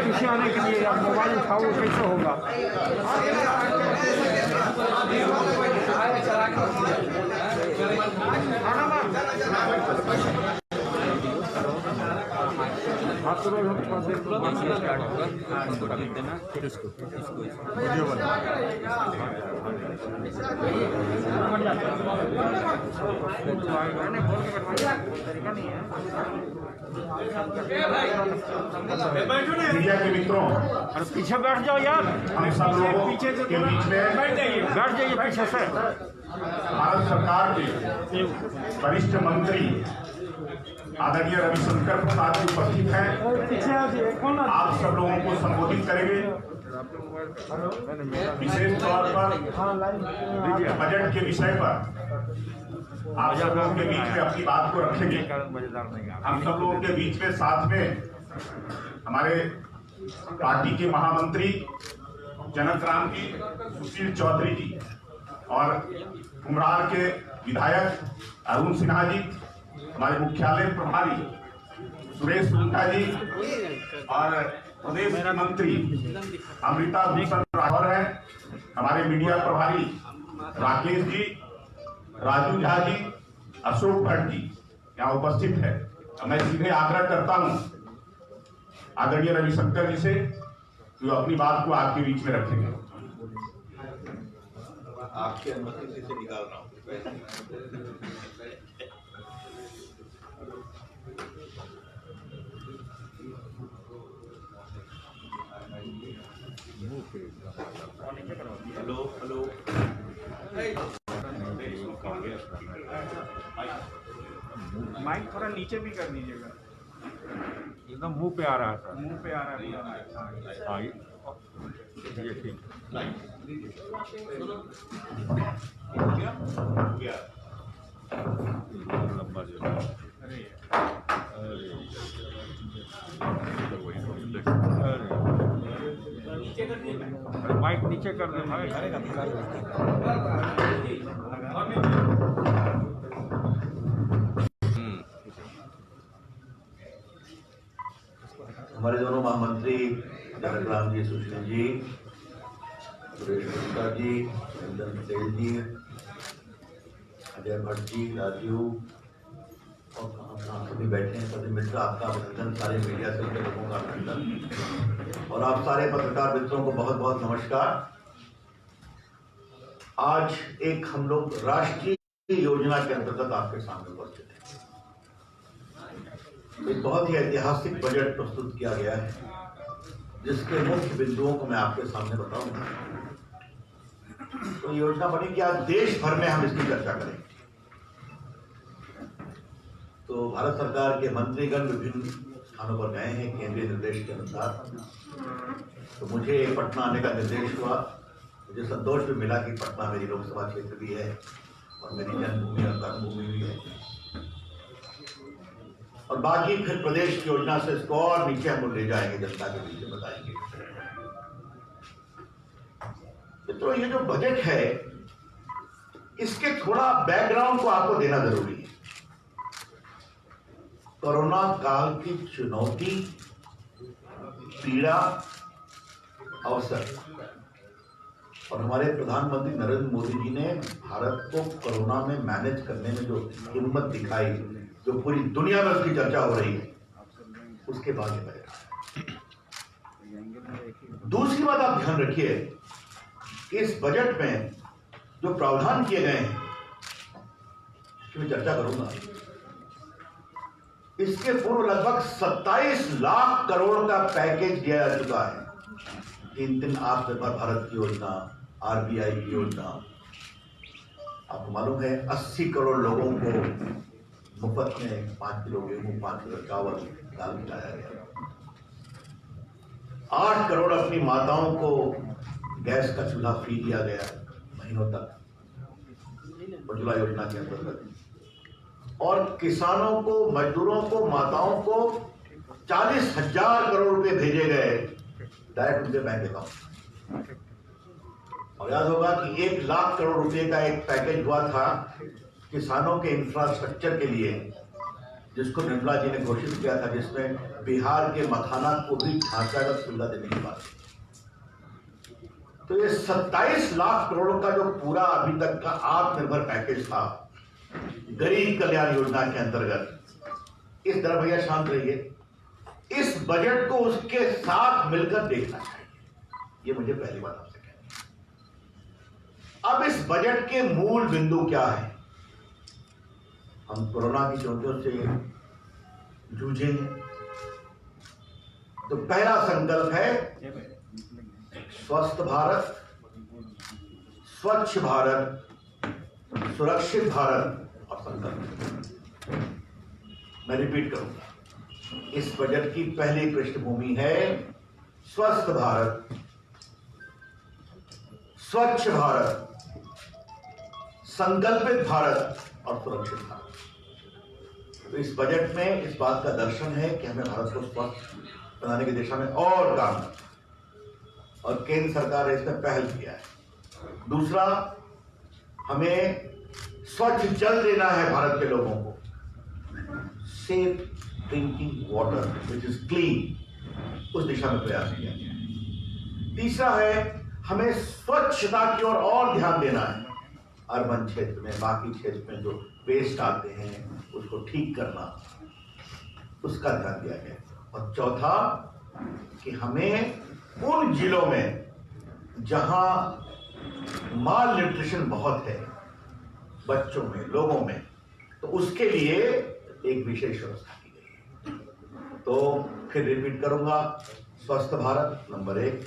किसी आने के लिए आप मोबाइल उठाओ कैसे होगा? मीडिया के मित्रों, पीछे बैठ जाओ यार, हम सब लोगों के बीच में बैठ जाइए पीछे से। भारत सरकार के वरिष्ठ मंत्री आदरणीय रविशंकर प्रसाद जी उपस्थित हैं। आप सब लोगों को संबोधित करेंगे। विशेष तौर पर बजट के विषय पर आप सब लोगों के बीच में अपनी बात को रखेंगे। हम सब लोगों के बीच में साथ में हमारे पार्टी के महामंत्री जनक राम जी, सुशील चौधरी जी और कुम्हरार के विधायक अरुण सिन्हा जी, हमारे मुख्यालय प्रभारी सुरेश सुंखा जी और प्रदेश मंत्री अमृता भूषण राठौर हैं। हमारे मीडिया प्रभारी राकेश जी, राजू झा जी, अशोक भट्ट जी यहाँ उपस्थित है। मैं सीधे आग्रह करता हूँ आदरणीय रविशंकर जी से जो अपनी बात को आपके बीच में रखेंगे। आपकी अनुमति से निकाल रहा हूँ। हेलो हेलो, माइक थोड़ा नीचे भी कर दीजिएगा, एकदम मुंह पे आ रहा था, मुंह पे आ रहा है। हाँ ये ठीक लंबा जो माइक नीचे कर दे भाई। हमारे दोनों महामंत्री जनक राम जी, सुशील जी, सुरेश गुप्ता जी, चंदन पटेल जी, अजय भट्ट जी, राजू और आप सभी बैठे हैं, सभी मित्र आपका अभिनंदन, सारे मीडिया से के लोगों का अभिनंदन और आप सारे पत्रकार मित्रों को बहुत बहुत नमस्कार। आज एक हम लोग राष्ट्रीय योजना के अंतर्गत आपके सामने उपस्थित हैं। एक बहुत ही ऐतिहासिक बजट प्रस्तुत किया गया है जिसके मुख्य बिंदुओं को मैं आपके सामने बताऊंगा। तो योजना बनी कि आज देश भर में हम इसकी चर्चा करेंगे। तो भारत सरकार के मंत्रीगण विभिन्न स्थानों पर गए हैं केंद्रीय निर्देश के अनुसार। तो मुझे पटना आने का निर्देश हुआ। मुझे संतोष भी मिला कि पटना मेरी लोकसभा क्षेत्र भी है और मेरी जन्मभूमि और कर्मभूमि भी है और बाकी फिर प्रदेश की योजना से इसको और नीचे हम ले जाएंगे, जनता के बीच में बताएंगे। तो ये जो बजट है इसके थोड़ा बैकग्राउंड को आपको देना जरूरी है। कोरोना काल की चुनौती, पीड़ा, अवसर और हमारे प्रधानमंत्री नरेंद्र मोदी जी ने भारत को कोरोना में मैनेज करने में जो हिम्मत दिखाई, जो पूरी दुनिया में उसकी चर्चा हो रही है, उसके बाद ये बजट। दूसरी बात आप ध्यान रखिए कि इस बजट में जो प्रावधान किए गए हैं कि मैं चर्चा करूंगा, इसके पूर्व लगभग 27 लाख करोड़ का पैकेज दिया जा चुका है। 3 आत्मनिर्भर भारत की योजना, आरबीआई की योजना, आपको मालूम है 80 करोड़ लोगों को मुफ्त में 5 किलो गेहूं, 5 किलो चावल, दाल खिलाया गया। 8 करोड़ अपनी माताओं को गैस का चूल्हा फ्री दिया गया महीनों तक उज्ज्वला योजना के अंतर्गत। और किसानों को, मजदूरों को, माताओं को 40,000 करोड़ रुपए भेजे गए डायरेक्ट उनके बैंक अकाउंट। और याद होगा कि 1 लाख करोड़ रुपए का एक पैकेज हुआ था किसानों के इंफ्रास्ट्रक्चर के लिए, जिसको निर्मला जी ने घोषित किया था, जिसमें बिहार के मखाना को भी ढांचागत सुविधा देने की बात थी। तो ये 27 लाख करोड़ का जो पूरा अभी तक का आत्मनिर्भर पैकेज था गरीब कल्याण योजना के अंतर्गत, इस तरह भैया शांत रहिए, इस बजट को उसके साथ मिलकर देखना चाहिए, ये मुझे पहली बात आपसे कहनी है। अब इस बजट के मूल बिंदु क्या है? हम कोरोना की चुनौतियों से जूझेंगे, तो पहला संकल्प है स्वस्थ भारत, स्वच्छ भारत, सुरक्षित भारत और संकल्प। मैं रिपीट करूंगा, इस बजट की पहली पृष्ठभूमि है स्वस्थ भारत, स्वच्छ भारत, संकल्पित भारत और सुरक्षित भारत। तो इस बजट में इस बात का दर्शन है कि हमें भारत को स्वस्थ बनाने की दिशा में और काम करना, और केंद्र सरकार ने इसमें पहल किया है। दूसरा, हमें स्वच्छ जल देना है भारत के लोगों को, safe drinking water which is clean, उस दिशा में प्रयास किया गया है। तीसरा है, हमें स्वच्छता की ओर और ध्यान देना है, अर्बन क्षेत्र में, बाकी क्षेत्र में जो वेस्ट आते हैं उसको ठीक करना, उसका ध्यान दिया गया। और चौथा कि हमें उन जिलों में जहां माल न्यूट्रिशन बहुत है बच्चों में, लोगों में, तो उसके लिए एक विशेष व्यवस्था की गई है। तो फिर रिपीट करूंगा, स्वस्थ भारत नंबर 1,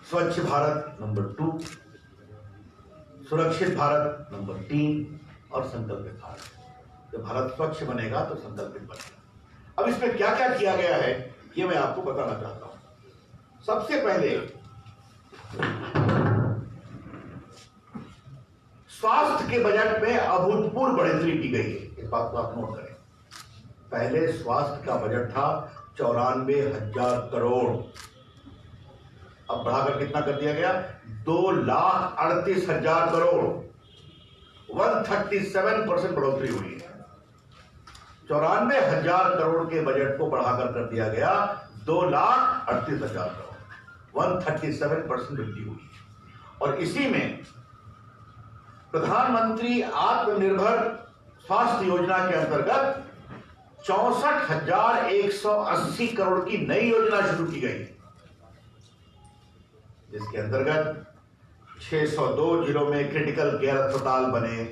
स्वच्छ भारत नंबर 2, सुरक्षित भारत नंबर 3 और संकल्पित भारत। जब भारत स्वच्छ बनेगा तो संकल्पित बनेगा। अब इसमें क्या क्या किया गया है ये मैं आपको बताना चाहता हूं। सबसे पहले स्वास्थ्य के बजट में अभूतपूर्व बढ़ोतरी की गई है, इस बात को आप नोट करें। पहले स्वास्थ्य का बजट था 94,000 करोड़, अब बढ़ाकर कितना कर दिया गया? 2,38,000 करोड़, 137% बढ़ोतरी हुई है। 94,000 करोड़ के बजट को बढ़ाकर कर दिया गया 2,38,000 करोड़, 137% वृद्धि हुई है। और इसी में प्रधानमंत्री आत्मनिर्भर स्वास्थ्य योजना के अंतर्गत 64,180 करोड़ की नई योजना शुरू की गई, जिसके अंतर्गत 602 जिलों में क्रिटिकल केयर अस्पताल बने,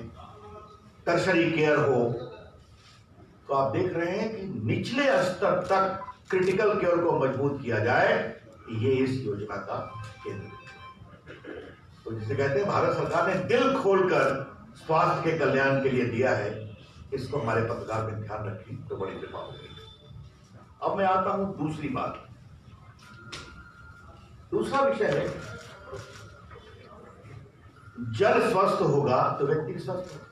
टर्शरी केयर हो। तो आप देख रहे हैं कि निचले स्तर तक क्रिटिकल केयर को मजबूत किया जाए, ये इस योजना का केंद्र है। तो जिसे कहते हैं भारत सरकार ने दिल खोलकर स्वास्थ्य के कल्याण के लिए दिया है, इसको हमारे पत्रकार में ध्यान रखें तो बड़ी कृपा होगी। अब मैं आता हूं दूसरी बात। दूसरा विषय है, जल स्वस्थ होगा तो व्यक्ति स्वस्थ होगा,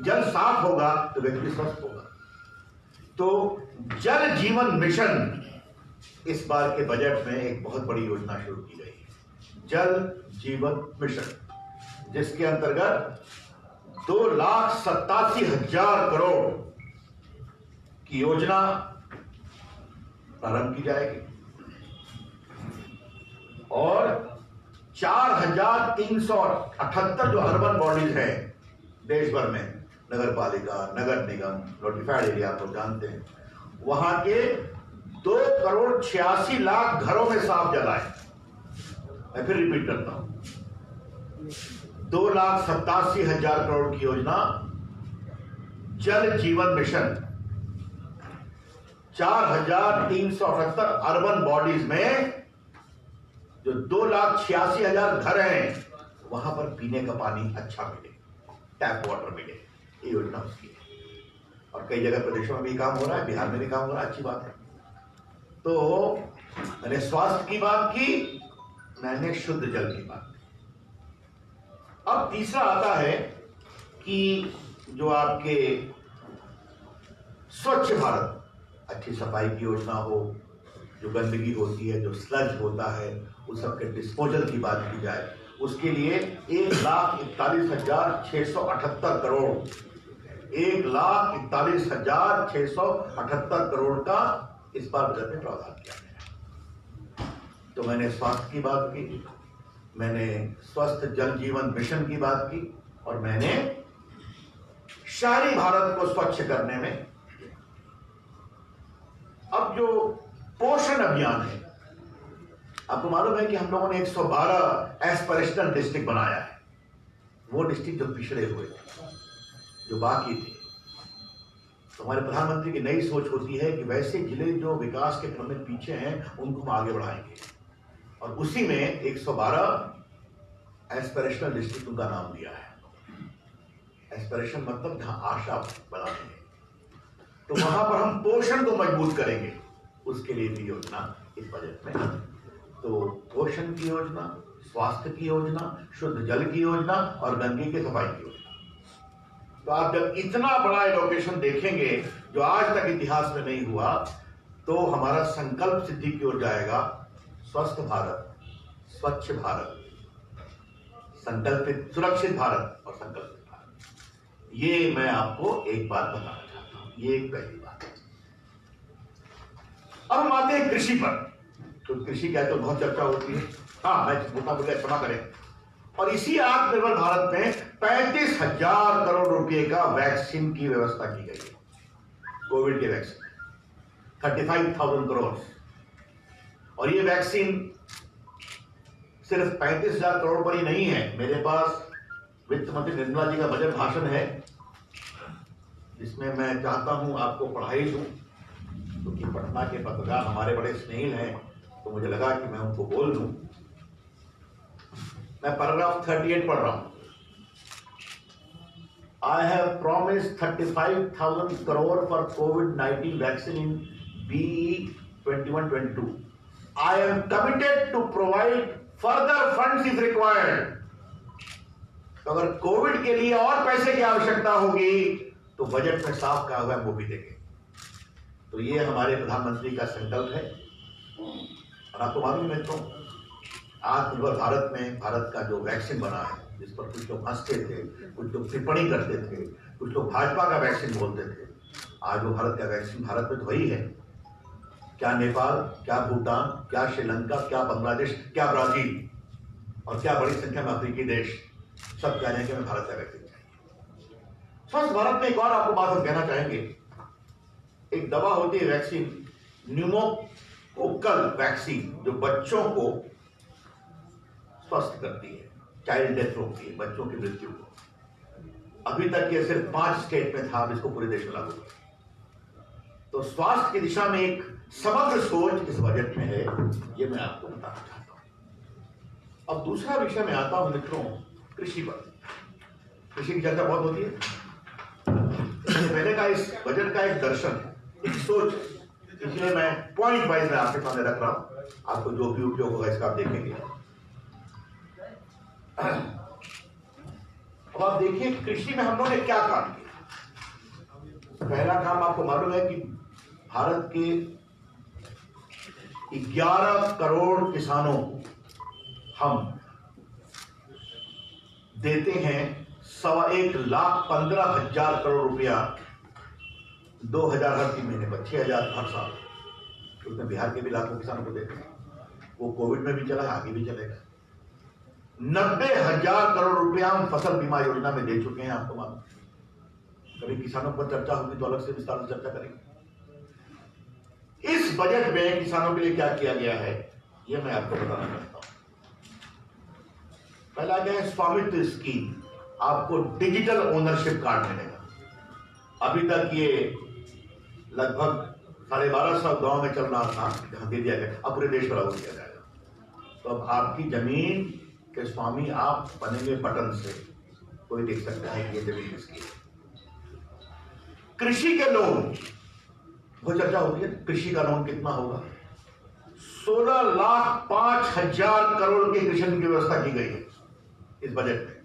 जल साफ होगा तो व्यक्ति स्वस्थ होगा। तो जल जीवन मिशन इस बार के बजट में एक बहुत बड़ी योजना शुरू की गई है, जल जीवन मिशन, जिसके अंतर्गत 2,87,000 करोड़ की योजना प्रारंभ की जाएगी और 4,378 जो अर्बन बॉडीज हैं देश भर में, नगर पालिका, नगर निगम, नोटिफाइड एरिया आप लोग जानते हैं, वहां के 2,86,00,000 घरों में साफ जल आए। मैं फिर रिपीट करता हूं, 2,87,000 करोड़ की योजना जल जीवन मिशन, 4,378 अर्बन बॉडीज में जो 2,86,000 घर हैं वहां पर पीने का पानी अच्छा मिले, टैप वाटर मिले, ये योजना उसकी है। और कई जगह प्रदेशों में भी काम हो रहा है, बिहार में भी काम हो रहा है, अच्छी बात है। तो मैंने स्वास्थ्य की बात की, मैंने शुद्ध जल की बात की। अब तीसरा आता है कि जो आपके स्वच्छ भारत, अच्छी सफाई की योजना हो, जो गंदगी होती है, जो स्लज होता है, उस सबके डिस्पोजल की बात की जाए, उसके लिए 1,41,678 करोड़ 1,41,678 करोड़ का इस बार बजट में प्रावधान किया गया। तो मैंने स्वास्थ्य की बात की, मैंने स्वस्थ जल जीवन मिशन की बात की, और मैंने शहरी भारत को स्वच्छ करने में अब जो पोषण अभियान है, आपको मालूम है कि हम लोगों ने 112 एस्पिरेशनल डिस्ट्रिक्ट बनाया है। वो डिस्ट्रिक्ट जो पिछड़े हुए थे, जो बाकी थे, तो हमारे प्रधानमंत्री की नई सोच होती है कि वैसे जिले जो विकास के क्रम में पीछे हैं उनको हम आगे बढ़ाएंगे, और उसी में 112 एस्पिरेशनल डिस्ट्रिक्ट उनका नाम दिया है। एस्पिरेशन मतलब जहां आशा बनाते हैं, तो वहां पर हम पोषण को मजबूत करेंगे, उसके लिए भी योजना इस बजट में। तो पोषण की योजना, स्वास्थ्य की योजना, शुद्ध जल की योजना और गंगे की सफाई की योजना। तो आप जब इतना बड़ा एलोकेशन देखेंगे जो आज तक इतिहास में नहीं हुआ, तो हमारा संकल्प सिद्धि की ओर जाएगा। स्वस्थ भारत, स्वच्छ भारत, संकल्पित सुरक्षित भारत और संकल्पित भारत, ये मैं आपको एक बात बताना चाहता हूं। ये एक पहली बात है। अब हम आते हैं कृषि पर। तो कृषि का तो बहुत चर्चा होती है, हाँ मैं मोटा मोटा क्षमा करें। और इसी आत्मनिर्भर भारत में 35,000 करोड़ रुपए का वैक्सीन की व्यवस्था की गई है। कोविड के वैक्सीन 35,000 करोड़। और ये वैक्सीन सिर्फ 35,000 करोड़ पर ही नहीं है। मेरे पास वित्त मंत्री निर्मला जी का बजट भाषण है, जिसमें मैं चाहता हूं आपको पढ़ाई दूं, क्योंकि पटना के पत्रकार हमारे बड़े स्नेहिल हैं, तो मुझे लगा कि मैं उनको बोल दूं। मैं पैराग्राफ 38 पढ़ रहा हूं। I have promised 35,000 crore for COVID-19 vaccine in BE 21-22. I am committed to provide further funds if required. तो अगर कोविड के लिए और पैसे की आवश्यकता होगी तो बजट में साफ कहा हुआ है वो भी देंगे। तो ये हमारे प्रधानमंत्री का संकल्प है। और आपको मालूम है मित्रों, आत्मनिर्भर भारत में भारत का जो वैक्सीन बना है, जिस पर कुछ लोग हंसते थे, कुछ लोग टिप्पणी करते थे, कुछ लोग भाजपा का वैक्सीन बोलते थे, आज वो भारत का वैक्सीन भारत में तो वही है। क्या नेपाल, क्या भूटान, क्या श्रीलंका, क्या बांग्लादेश, क्या ब्राजील और क्या बड़ी संख्या में अफ्रीकी देश सब कह रहे हैं कि हमें भारत का वैक्सीन चाहिए। स्वस्थ भारत में एक और आपको बात हम कहना चाहेंगे। एक दवा होती है वैक्सीन, न्यूमोकोकल वैक्सीन, जो बच्चों को स्वस्थ करती है, चाइल्ड डेथ रोकती है, बच्चों की मृत्यु को। अभी तक ये सिर्फ 5 स्टेट में था, अब इसको पूरे देश में लागू किया। तो स्वास्थ्य की दिशा में एक समग्र सोच इस बजट में है, ये मैं आपको बताना चाहता हूं। अब दूसरा विषय में आता हूं मित्रों, कृषि पर। कृषि की चर्चा बहुत होती है। पहले का इस बजट का एक दर्शन, एक सोच, इसलिए मैं पॉइंट वाइज में आपके सामने रख रहा हूं। आपको जो भी उपयोग होगा इसका आप देखेंगे। अब आप देखिए कृषि में हम लोगों ने क्या काम किया। पहला काम आपको मालूम है कि भारत के 11 करोड़ किसानों को हम देते हैं 1,15,000 करोड़ रुपया, 2,000 हर 3 महीने पर, 6,000 हर साल। उसमें बिहार के भी लाखों किसानों को देते हैं। वो कोविड में भी चला है, आगे भी चलेगा। 90,000 करोड़ रुपया हम फसल बीमा योजना में दे चुके हैं। आपको मालूम, कभी किसानों पर चर्चा होगी तो अलग से विस्तार से चर्चा करेंगे। इस बजट में किसानों के लिए क्या किया गया है, यह मैं आपको बताना चाहता हूं। पहला क्या है, स्वामित्व स्कीम। आपको डिजिटल ओनरशिप कार्ड मिलेगा। अभी तक ये लगभग 1250 गांव में चल रहा था, जहां दे दिया गया, अब पूरे देश में लागू किया जाएगा। तो अब आपकी जमीन के स्वामी आप बनेंगे बटन से, कोई देख सकता है कि ये जमीन किसकी है। कृषि के लोन, वो चर्चा होती है, कृषि का लोन कितना होगा। 16,05,000 करोड़ की कृषि ऋण की व्यवस्था की गई है इस बजट में।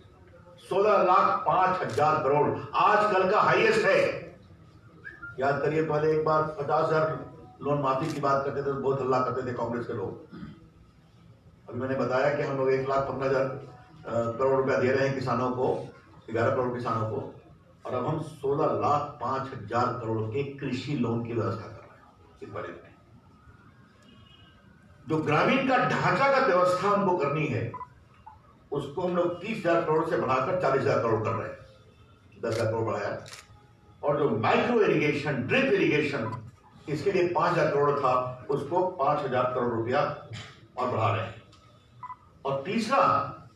16,05,000 करोड़ आजकल का हाईएस्ट है। याद करिए, पहले एक बार 50,000 लोन माफी की बात करते थे तो बहुत हल्ला करते थे कांग्रेस के लोग। अभी मैंने बताया कि हम लोग 1,15,000 करोड़ रुपया दे रहे हैं किसानों को, 11 करोड़ किसानों को, और अब हम 16,05,000 करोड़ के कृषि लोन की व्यवस्था कर रहे हैं इस बजट में। जो ग्रामीण का ढांचागत व्यवस्था हमको करनी है उसको हम लोग 30,000 करोड़ से बढ़ाकर 40,000 करोड़ कर रहे हैं, 10,000 करोड़ बढ़ाया। और जो माइक्रो इरिगेशन, ड्रिप इरिगेशन, इसके लिए 5,000 करोड़ था, उसको 5,000 करोड़ रुपया और बढ़ा रहे हैं। और तीसरा,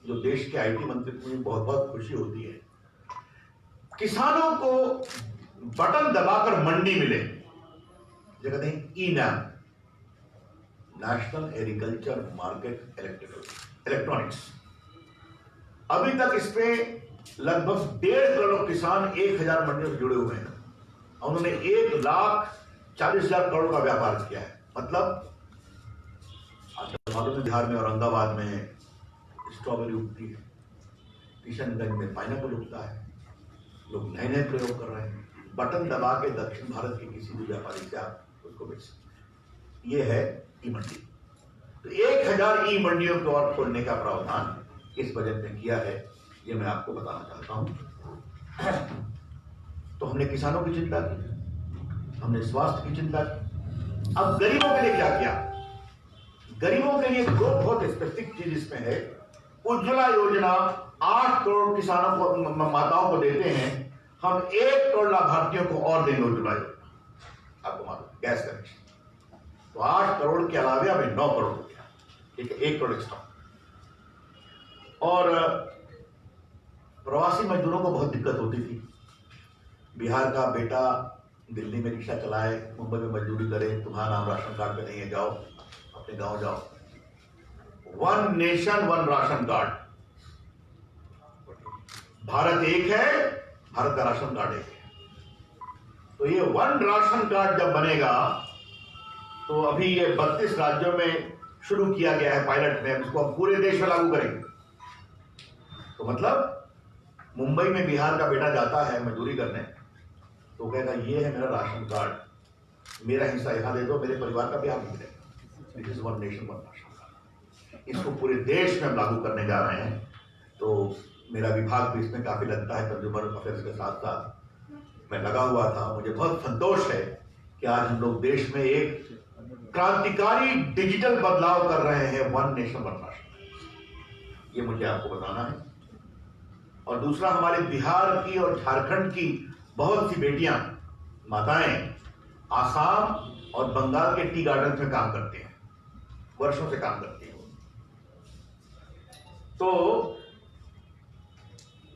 जो देश के आईटी मंत्री को मुझे बहुत बहुत खुशी होती है, किसानों को बटन दबाकर मंडी मिले, जो कहते हैं e-NAM, national agriculture market electronics. अभी तक इसमें लगभग 1.5 करोड़ किसान 1,000 मंडियों से जुड़े हुए हैं। उन्होंने 1,40,000 करोड़ का व्यापार किया है। मतलब मालूम है बिहार में औरंगाबाद में स्ट्रॉबेरी उगती है, किशनगंज में पाइनएप्पल उगता है, लोग नए नए प्रयोग कर रहे हैं। बटन दबा के दक्षिण भारत के किसी भी व्यापारी से आप उसको बेच सकते। ये है ई मंडी। तो 1,000 ई मंडियों को और खोलने का प्रावधान इस बजट में किया है, ये मैं आपको बताना चाहता हूं। तो हमने किसानों की चिंता की, हमने स्वास्थ्य की चिंता की। अब गरीबों के लिए क्या किया? गरीबों के लिए दो बहुत स्पेसिफिक चीज इसमें है। उज्ज्वला योजना 8 करोड़ किसानों को, माताओं को देते हैं। हम 1 करोड़ लाभार्थियों को और देंगे उज्ज्वला योजना। आपको मालूम गैस कनेक्शन, तो 8 करोड़ के अलावे हमें 9 करोड़ हो गया, ठीक है, 1 करोड़ एक्स्ट्रा। और प्रवासी मजदूरों को बहुत दिक्कत होती थी। बिहार का बेटा दिल्ली में रिक्शा चलाए, मुंबई में मजदूरी करे, तुम्हारा नाम राशन कार्ड पे नहीं है, जाओ अपने गांव जाओ। 1 नेशन 1 राशन कार्ड। भारत एक है, भारत का राशन कार्ड एक है। तो ये 1 राशन कार्ड जब बनेगा, तो अभी ये 32 राज्यों में शुरू किया गया है पायलट में, इसको हम पूरे देश में लागू करेंगे। तो मतलब मुंबई में बिहार का बेटा जाता है मजदूरी करने, तो कहेगा ये है मेरा राशन कार्ड, मेरा हिस्सा यहां दे दो, मेरे परिवार का भी आप मिलेगा। This is 1 nation 1 ration card. इसको पूरे देश में हम लागू करने जा रहे हैं। तो मेरा विभाग भी इसमें काफी लगता है, कंज्यूमर अफेयर्स के साथ साथ मैं लगा हुआ था। मुझे बहुत संतोष है कि आज हम लोग देश में एक क्रांतिकारी डिजिटल बदलाव कर रहे हैं, 1 नेशन 1 राशन कार्ड। ये मुझे आपको बताना है। और दूसरा, हमारे बिहार की और झारखंड की बहुत सी बेटियां, माताएं आसाम और बंगाल के टी गार्डन में काम करते हैं, वर्षों से काम करती हैं। तो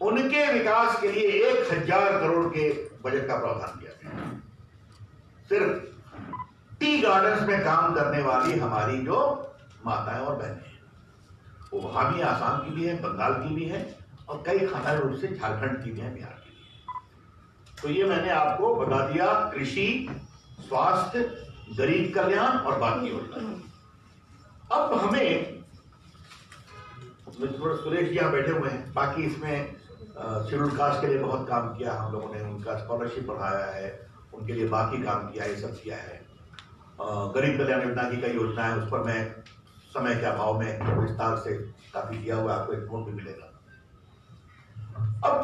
उनके विकास के लिए 1,000 करोड़ के बजट का प्रावधान किया गया। सिर्फ टी गार्डन्स में काम करने वाली हमारी जो माताएं और बहनें हैं, वो वहां भी आसाम की भी है, बंगाल की भी है, और कई खानदानी रूप से झारखंड की भी है, बिहार की भी है। तो ये मैंने आपको बता दिया, कृषि, स्वास्थ्य, गरीब कल्याण और बाकी योजना। अब हमें, थोड़ा सुरेश जी यहाँ बैठे हुए हैं, बाकी इसमें शेड्यूल कास्ट के लिए बहुत काम किया हम लोगों ने, उनका स्कॉलरशिप बढ़ाया है, उनके लिए बाकी काम किया, ये सब किया है। गरीब कल्याण योजना की कई योजना है, उस पर मैं समय के अभाव में विस्तार से काफी दिया हुआ, आपको एक नोट भी मिलेगा। अब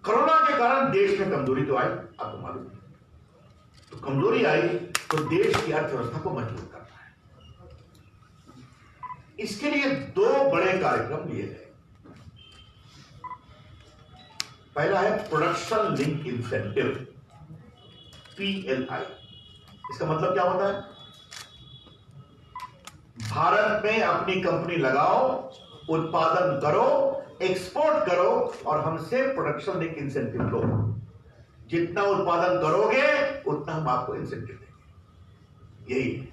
कोरोना के कारण देश में कमजोरी तो आई, आपको मालूम है। तो कमजोरी आई तो देश की अर्थव्यवस्था को मजबूत करना है। इसके लिए 2 बड़े कार्यक्रम लिए गए। पहला है प्रोडक्शन लिंक इंसेंटिव, PLI। इसका मतलब क्या होता है? भारत में अपनी कंपनी लगाओ, उत्पादन करो, एक्सपोर्ट करो और हमसे प्रोडक्शन लिंक इंसेंटिव लो। जितना उत्पादन करोगे उतना हम आपको इंसेंटिव देंगे। यही है।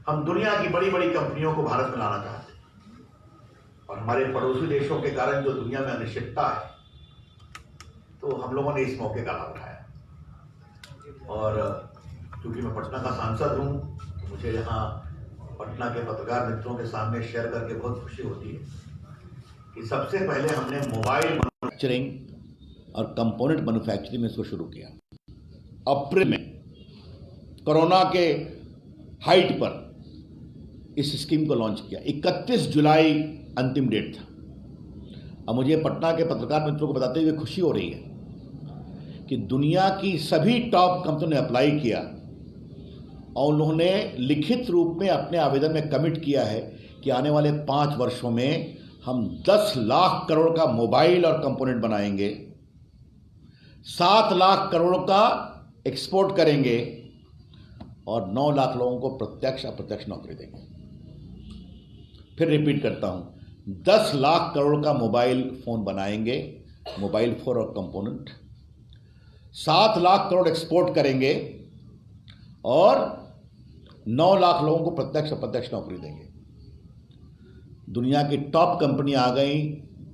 हम दुनिया की बड़ी बड़ी कंपनियों को भारत में लाना चाहते हैं, और हमारे पड़ोसी देशों के कारण जो दुनिया में अनिश्चितता है, तो हम लोगों ने इस मौके का लाभ उठाया। और क्योंकि मैं पटना का सांसद हूं, तो मुझे यहाँ पटना के पत्रकार मित्रों के सामने शेयर करके बहुत खुशी होती है कि सबसे पहले हमने मोबाइल मैन्युफैक्चरिंग और कंपोनेंट मैन्युफैक्चरिंग में इसको शुरू किया। अप्रैल में कोरोना के हाइट पर इस स्कीम को लॉन्च किया। 31 जुलाई अंतिम डेट था। अब मुझे पटना के पत्रकार मित्रों को बताते हुए खुशी हो रही है कि दुनिया की सभी टॉप कंपनियों ने अप्लाई किया और उन्होंने लिखित रूप में अपने आवेदन में कमिट किया है कि आने वाले 5 वर्षों में हम 10 लाख करोड़ का मोबाइल और कंपोनेंट बनाएंगे, 7 लाख करोड़ का एक्सपोर्ट करेंगे और 9 लाख लोगों को प्रत्यक्ष अप्रत्यक्ष नौकरी देंगे। फिर रिपीट करता हूं, 10 लाख करोड़ का मोबाइल फोन बनाएंगे, मोबाइल फोन और कंपोनेंट, 7 लाख करोड़ एक्सपोर्ट करेंगे और 9 लाख लोगों को प्रत्यक्ष अप्रत्यक्ष नौकरी देंगे। दुनिया की टॉप कंपनी आ गई,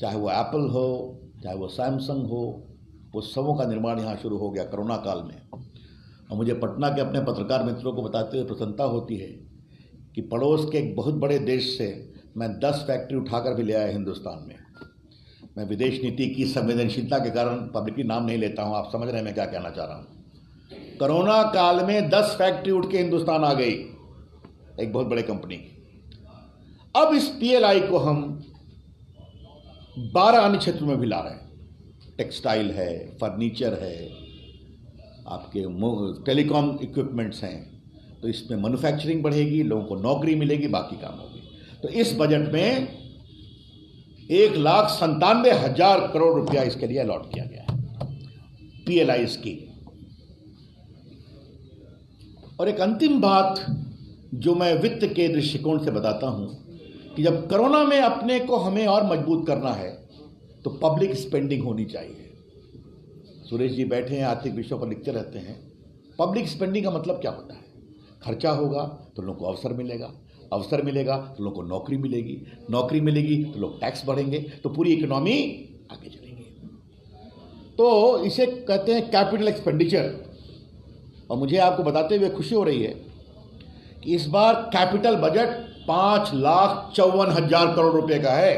चाहे वो एप्पल हो, चाहे वो सैमसंग हो, वो सबों का निर्माण यहाँ शुरू हो गया कोरोना काल में। और मुझे पटना के अपने पत्रकार मित्रों को बताते हुए प्रसन्नता होती है कि पड़ोस के एक बहुत बड़े देश से मैं 10 फैक्ट्री उठाकर भी ले आया हिंदुस्तान में। मैं विदेश नीति की संवेदनशीलता के कारण पब्लिकली नाम नहीं लेता हूँ, आप समझ रहे हैं मैं क्या कहना चाह रहा हूँ। कोरोना काल में 10 फैक्ट्री उठ के हिंदुस्तान आ गई, एक बहुत बड़े कंपनी की। अब इस PLI को हम 12 अन्य क्षेत्रों में भी ला रहे हैं। टेक्सटाइल है, फर्नीचर है, आपके टेलीकॉम इक्विपमेंट्स हैं, तो इसमें मैन्युफैक्चरिंग बढ़ेगी, लोगों को नौकरी मिलेगी, बाकी काम होगी। तो इस बजट में 1,97,000 करोड़ रुपया इसके लिए अलॉट किया गया है, PLI स्कीम। और एक अंतिम बात जो मैं वित्त के दृष्टिकोण से बताता हूं कि जब कोरोना में अपने को हमें और मजबूत करना है तो पब्लिक स्पेंडिंग होनी चाहिए। सुरेश जी बैठे हैं, आर्थिक विषयों पर लिखते रहते हैं। पब्लिक स्पेंडिंग का मतलब क्या होता है? खर्चा होगा तो लोगों को अवसर मिलेगा, अवसर मिलेगा तो लोगों को नौकरी मिलेगी, नौकरी मिलेगी तो लोग टैक्स बढ़ेंगे, तो पूरी इकोनॉमी आगे चलेगी। तो इसे कहते हैं कैपिटल एक्सपेंडिचर। और मुझे आपको बताते हुए खुशी हो रही है कि इस बार कैपिटल बजट 5,54,000 करोड़ रुपए का है।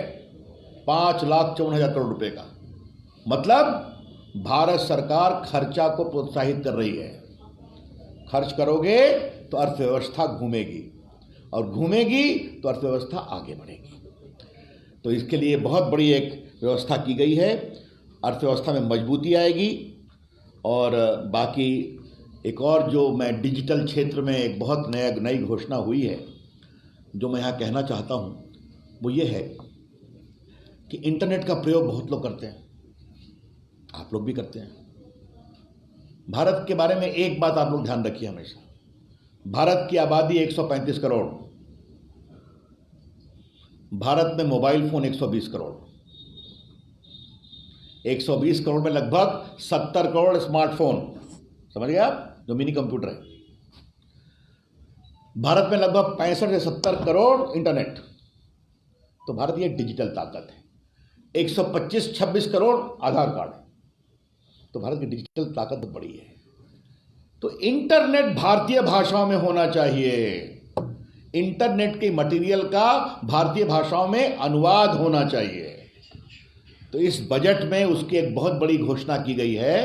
5,54,000 करोड़ रुपए का मतलब भारत सरकार खर्चा को प्रोत्साहित कर रही है। खर्च करोगे तो अर्थव्यवस्था घूमेगी और घूमेगी तो अर्थव्यवस्था आगे बढ़ेगी। तो इसके लिए बहुत बड़ी एक व्यवस्था की गई है, अर्थव्यवस्था में मजबूती आएगी। और बाकी एक और जो मैं डिजिटल क्षेत्र में एक बहुत नई घोषणा हुई है जो मैं यहाँ कहना चाहता हूँ, वो ये है कि इंटरनेट का प्रयोग बहुत लोग करते हैं, आप लोग भी करते हैं। भारत के बारे में एक बात आप लोग ध्यान रखिए हमेशा, भारत की आबादी 135 करोड़, भारत में मोबाइल फोन 120 करोड़, 120 करोड़ में लगभग 70 करोड़ स्मार्टफोन, समझ गए आप, जो मिनी कंप्यूटर है। भारत में लगभग 65 से 70 करोड़ इंटरनेट। तो भारत ये डिजिटल ताकत है। 125-26 करोड़ आधार कार्ड है। तो भारत की डिजिटल ताकत बड़ी है। तो इंटरनेट भारतीय भाषाओं में होना चाहिए, इंटरनेट के मटेरियल का भारतीय भाषाओं में अनुवाद होना चाहिए। तो इस बजट में उसकी एक बहुत बड़ी घोषणा की गई है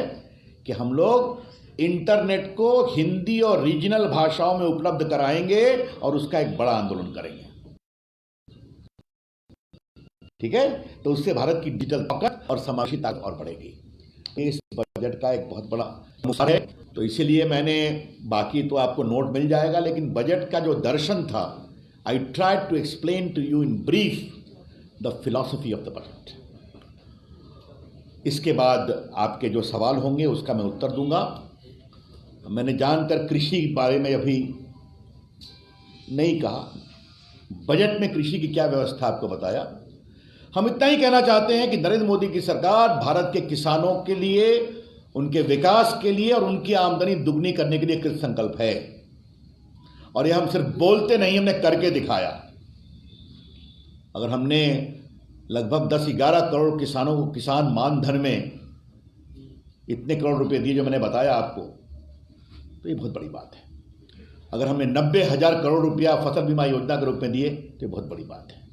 कि हम लोग इंटरनेट को हिंदी और रीजनल भाषाओं में उपलब्ध कराएंगे और उसका एक बड़ा आंदोलन करेंगे। ठीक है, तो उससे भारत की डिजिटल ताकत और समावेशी ताकत और बढ़ेगी। इस बजट का एक बहुत बड़ा मुद्दा है। तो इसीलिए मैंने, बाकी तो आपको नोट मिल जाएगा, लेकिन बजट का जो दर्शन था, I tried to explain to you in brief the philosophy of the budget. इसके बाद आपके जो सवाल होंगे उसका मैं उत्तर दूंगा। मैंने जानकर कृषि के बारे में अभी नहीं कहा, बजट में कृषि की क्या व्यवस्था आपको बताया। हम इतना ही कहना चाहते हैं कि नरेंद्र मोदी की सरकार भारत के किसानों के लिए, उनके विकास के लिए और उनकी आमदनी दुगनी करने के लिए कृत संकल्प है। और यह हम सिर्फ बोलते नहीं, हमने करके दिखाया। अगर हमने लगभग 10-11 करोड़ किसानों को किसान मानधन में इतने करोड़ रुपए दिए जो मैंने बताया आपको, तो ये बहुत बड़ी बात है। अगर हमने 90,000 करोड़ रुपया फसल बीमा योजना के रूप में दिए तो ये बहुत बड़ी बात है।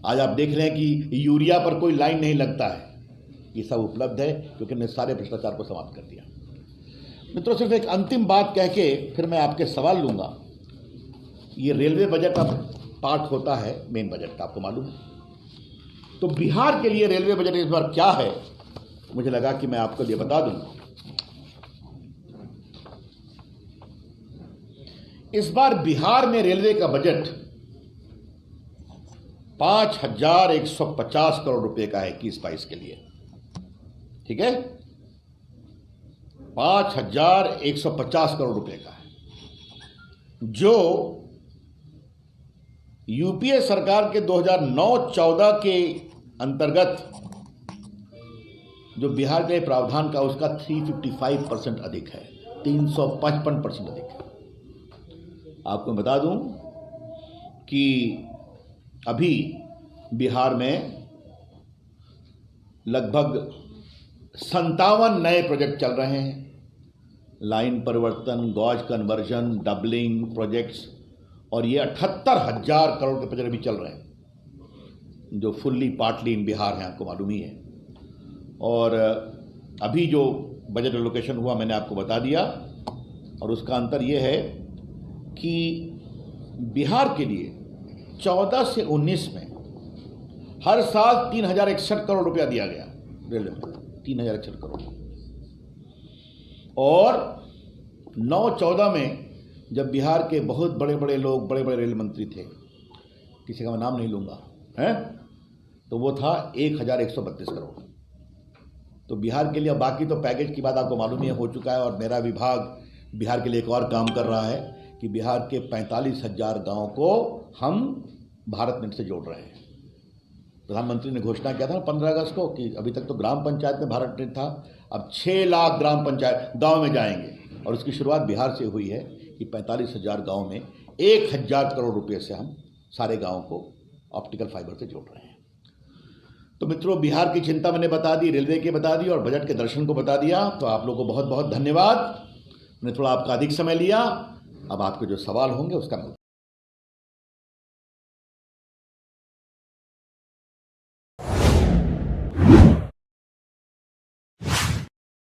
आज आप देख रहे हैं कि यूरिया पर कोई लाइन नहीं लगता है, ये सब उपलब्ध है क्योंकि हमने सारे भ्रष्टाचार को समाप्त कर दिया। मित्रों, सिर्फ एक अंतिम बात कह के फिर मैं आपके सवाल लूँगा। ये रेलवे बजट अब पार्ट होता है मेन बजट का, आपको मालूम है। तो बिहार के लिए रेलवे बजट इस बार क्या है, मुझे लगा कि मैं आपको ये बता दूँ। इस बार बिहार में रेलवे का बजट 5,150 करोड़ रुपए का है 21-22 के लिए। ठीक है, 5,150 करोड़ रुपए का है, जो यूपीए सरकार के 2009-14 के अंतर्गत जो बिहार के प्रावधान का उसका 355% अधिक है, 355% अधिक है। आपको मैं बता दूं कि अभी बिहार में लगभग 57 नए प्रोजेक्ट चल रहे हैं। लाइन परिवर्तन, गॉज कन्वर्जन, डबलिंग प्रोजेक्ट्स, और ये 78,000 करोड़ के प्रोजेक्ट भी चल रहे हैं जो फुल्ली पार्टली इन बिहार हैं, आपको मालूम ही है। और अभी जो बजट एलोकेशन हुआ मैंने आपको बता दिया, और उसका अंतर ये है कि बिहार के लिए 14 से 19 में हर साल 3,061 करोड़ रुपया दिया गया रेलवे में, 3,061 करोड़। और 9-14 में जब बिहार के बहुत बड़े बड़े लोग, बड़े बड़े रेल मंत्री थे, किसी का मैं नाम नहीं लूँगा, हैं, तो वो था 1,132 करोड़। तो बिहार के लिए, बाकी तो पैकेज की बात आपको मालूम ही हो चुका है। और मेरा विभाग बिहार के लिए एक और काम कर रहा है कि बिहार के 45,000 गाँव को हम भारत नेट से जोड़ रहे हैं। प्रधानमंत्री ने घोषणा किया था 15 अगस्त को कि अभी तक तो ग्राम पंचायत में भारत नेट था, अब 6 लाख ग्राम पंचायत गांव में जाएंगे। और उसकी शुरुआत बिहार से हुई है कि 45,000 गांव में 1,000 करोड़ रुपए से हम सारे गांवों को ऑप्टिकल फाइबर से जोड़ रहे हैं। तो मित्रों, बिहार की चिंता मैंने बता दी, रेलवे की बता दी, और बजट के दर्शन को बता दिया। तो आप लोगों को बहुत बहुत धन्यवाद। मैंने थोड़ा आपका अधिक समय लिया। अब आपके जो सवाल होंगे उसका